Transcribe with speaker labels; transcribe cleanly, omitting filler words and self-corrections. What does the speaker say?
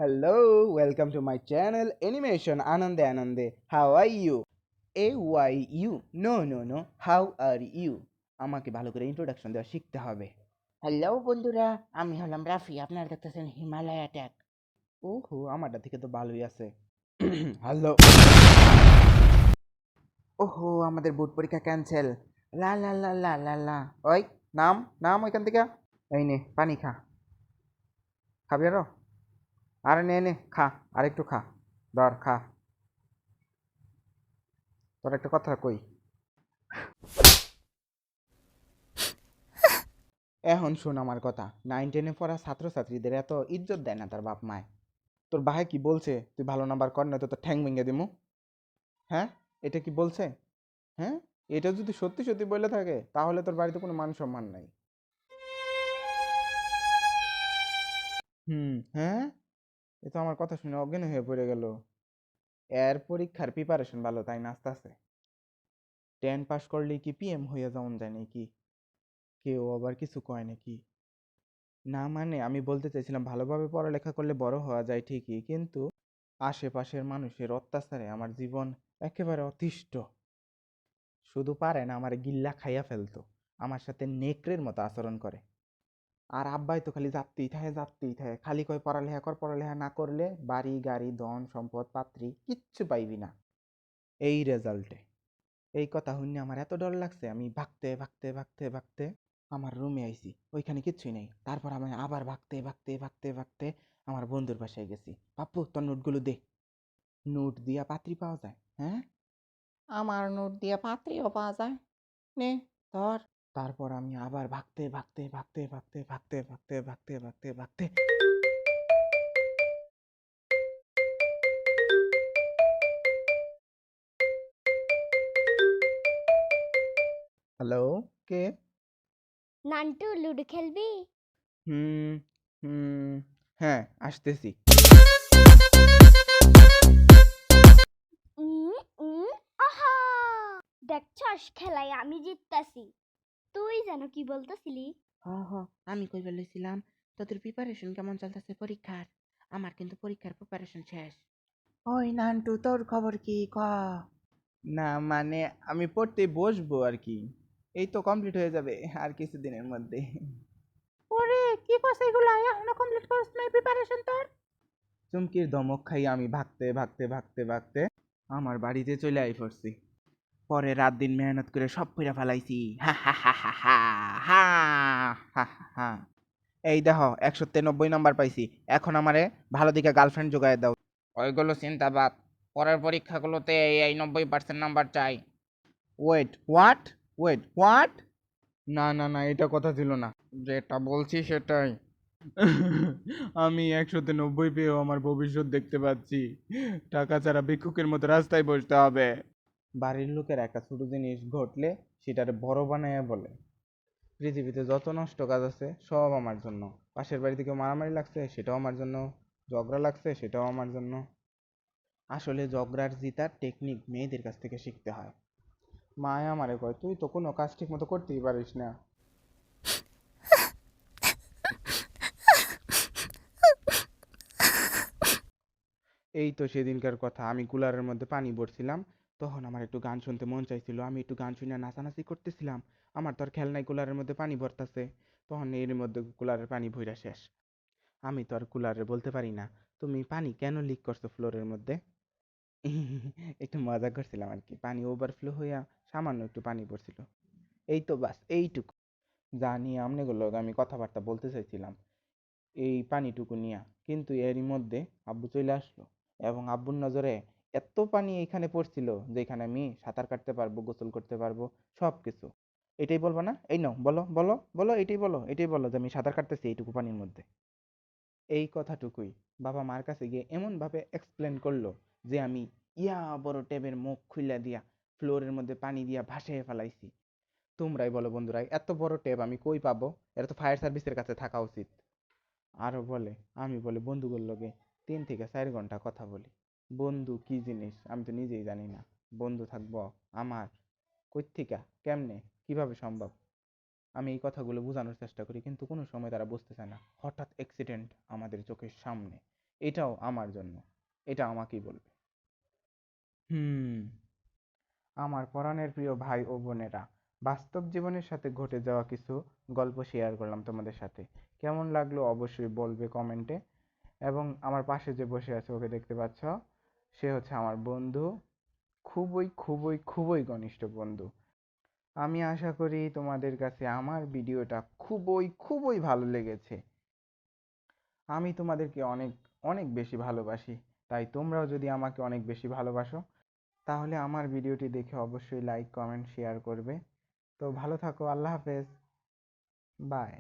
Speaker 1: Hello, welcome to my channel Animation Anande Anande. How are you? AYU. No. How are you? আমাকে ভালো করে introduction দেওয়া শিখতে হবে।
Speaker 2: হ্যালো বন্ধুরা, আমি হলাম রাফি। আপনারা দেখতেছেন হিমালয় অ্যাটাক।
Speaker 1: ওহো, আমারটা থেকে তো ভালোই আছে। হ্যালো। ওহো, আমাদের বোর্ড পরীক্ষা ক্যান্সেল। লা লা লা লা লা লা। ওই নাম ওইখান থেকে। এই নে পানি খা। খাবি আরো? আরে নে খা, আরেকটু খা। ধর খা। তোর একটা কথা কই। এখন শোন আমার কথা। 9-10 পড়া ছাত্রছাত্রীদের এত ইজ্জত দেয় না তার বাপ মায়। তোর বাহে কি বলছে তুই ভালো নাম্বার কর না তো তোর ঠ্যাং ভেঙে দিমু? হ্যাঁ, এটা কি বলছে? হ্যাঁ, এটা যদি সত্যি সত্যি বলে থাকে তাহলে তোর বাড়িতে কোনো মান সম্মান নাই। হ্যাঁ, এ তো আমার কথা শুনে অজ্ঞান হয়ে পড়ে গেল। এর পরীক্ষার প্রিপারেশন ভালো তাই না? আস্তে আস্তে 10 পাস করলেই কি পিএম হইয়া যাওয়া যায় নাকি? কেউ আবার কিছু কয় নাকি? না মানে আমি বলতে চাইছিলাম ভালোভাবে পড়ালেখা করলে বড় হওয়া যায় ঠিকই, কিন্তু আশেপাশের মানুষের অত্যাচারে আমার জীবন একেবারে অতিষ্ঠ। শুধু পারে না আমার গিল্লা খাইয়া ফেলতো, আমার সাথে নেকড়ের মতো আচরণ করে। আর আব্বাই তো খালি যাত্তেই থাকে, খালি কয় পড়ালেখা কর, পড়ালেখা না করলে বাড়ি গাড়ি ধন সম্পদ পাত্রী কিচ্ছু পাইবি না। এই রেজাল্টে এই কথা শুনে আমার এত ডর লাগছে, আমি ভাগতে আমার রুমে আইছি, ওইখানে কিচ্ছুই নেই। তারপর আমি আবার ভাগতে আমার বন্ধুর বাসায় গেছি। পাপ্পু তোর নোটগুলো দে। নোট দিয়া পাত্রী পাওয়া যায়? হ্যাঁ,
Speaker 2: আমার নোট দিয়ে পাত্রীও পাওয়া যায়। নে ধর।
Speaker 1: তারপর আমি আবার ভাগতে। হ্যালো, কে?
Speaker 3: নান্টু লুডো খেলবি?
Speaker 1: হুম হুম হ্যাঁ, আসতেছি।
Speaker 3: উম, উম, আহা! দেখছস খেলায় আমি জিততাছি। তুই যেন কি বলতেছিলি?
Speaker 2: হ আমি কই বলেছিলাম তোদের প্রিপারেশন কেমন চলতেছে পরীক্ষার? আমার কিন্তু পরীক্ষার প্রিপারেশন শেষ।
Speaker 1: ওই নান্টু, তোর খবর কি ক? না মানে আমি পড়তে বসবো আর কি, এই তো কমপ্লিট হয়ে যাবে আর কিছুদিনের মধ্যে।
Speaker 2: ওরে কি কস এগুলা? এখনো কমপ্লিট করছ নাই প্রিপারেশন তোর?
Speaker 1: চুমকির ধমক খাই আমি ভাগতে আমার বাড়িতে চলে আই পড়ছি। পরে রাত দিন মেহনত করে সব পইরা ফেলাইছি। হা হা হা হা হা হা হা হা। এই দেখো 190 নাম্বার পাইছি। এখন আমারে ভালো দিকে গার্লফ্রেন্ড জোগাড় দাও।
Speaker 2: ওইগুলো চিন্তাবাদ। পরের পরীক্ষাগুলোতে এই 90% নাম্বার চাই।
Speaker 1: Wait what? না এটা কথা ছিল না।
Speaker 2: যেটা বলছি সেটাই।
Speaker 1: আমি 190 পেয়েও আমার ভবিষ্যৎ দেখতে পাচ্ছি। টাকা ছাড়া ভিক্ষুকের মতো রাস্তায় বসতে হবে। বাড়ির লোকের একটা ছোট জিনিস ঘটলে সেটারে বড় বানায় বলে। পৃথিবীতে যত নষ্ট কাজ আছে সব আমার জন্য। পাশের বাড়ি থেকে মারামারি লাগছে সেটাও আমার জন্য, ঝগড়া লাগছে সেটাও আমার জন্য। আসলে ঝগড়ার জিতার টেকনিক মেয়েদের কাছ থেকে শিখতে হয়। মায় আমারে কয় তুই তো কোনো কাজ ঠিক মতো করতেই পারিস না। এই তো সেদিনকার কথা, আমি কুলারের মধ্যে পানি ভরছিলাম, তখন আমার একটু গান শুনতে মন চাইছিল, আমি একটু গান শুনে নাচানাচি করতেছিলাম। আমার তো আর খেয়াল নাই কুলারের মধ্যে পানি ভরতাছে। তখন এর মধ্যে কুলারের পানি ভইরা শেষ। আমি তো আর কুলারে বলতে পারি না তুমি পানি কেন লিক করছো ফ্লোরের মধ্যে। একটু মজা করছিলাম আর কি, পানি ওভারফ্লো হইয়া সামান্য একটু পানি পড়ছিল। এই তো বাস এইটুকু যা নিয়ে আমনেগুলো আমি কথাবার্তা বলতে চাইছিলাম, এই পানিটুকু নিয়া। কিন্তু এরই মধ্যে আব্বু চলে আসলো, এবং আব্বুর নজরে এত পানি এখানে পড়ছিল যেখানে আমি সাঁতার কাটতে পারবো, গোসল করতে পারবো, সব কিছু। এটাই বলবো না? এই নাও বলো এটাই বলো যে আমি সাঁতার কাটতেছি এইটুকু পানির মধ্যে। এই কথাটুকুই বাবা মার কাছে গিয়ে এমন ভাবে এক্সপ্লেন করলো যে আমি ইয়া বড় ট্যাবের মুখ খুইলা দিয়া ফ্লোরের মধ্যে পানি দিয়া ভাসিয়ে ফেলাইছি। তোমরাই বলো বন্ধুরা, এত বড় ট্যাব আমি কই পাবো? এটা তো ফায়ার সার্ভিসের কাছে থাকা উচিত। আরো বলে, আমি বলে বন্ধুগুলোর লগে 3 থেকে 4 ঘন্টা কথা বলি। বন্ধু কি জিনিস আমি তো নিজেই জানি না। বন্ধু থাকবো আমার? কইথেকা, কেমনে, কিভাবে সম্ভব? আমি এই কথাগুলো বোঝানোর চেষ্টা করি কিন্তু কোনো সময় তারা বুঝতে চায় না। হঠাৎ অ্যাক্সিডেন্ট আমাদের চোখের সামনে, এটাও আমার জন্য, এটা আমাকেই বলবে। হুম, আমার পরাণের প্রিয় ভাই ও বোনেরা, বাস্তব জীবনের সাথে ঘটে যাওয়া কিছু গল্প শেয়ার করলাম তোমাদের সাথে। কেমন লাগলো অবশ্যই বলবে কমেন্টে। এবং আমার পাশে যে বসে আছে ওকে দেখতে পাচ্ছ, সে হচ্ছে আমার বন্ধু, খুবই খুবই খুবই ঘনিষ্ঠ বন্ধু। আমি আশা করি তোমাদের কাছে আমার ভিডিওটা খুবই খুবই ভালো লেগেছে। আমি তোমাদেরকে অনেক অনেক বেশি ভালোবাসি, তাই তোমরাও যদি আমাকে অনেক বেশি ভালোবাসো তাহলে আমার ভিডিওটি দেখে অবশ্যই লাইক কমেন্ট শেয়ার করবে। তো ভালো থাকো, আল্লাহ হাফেজ, বাই।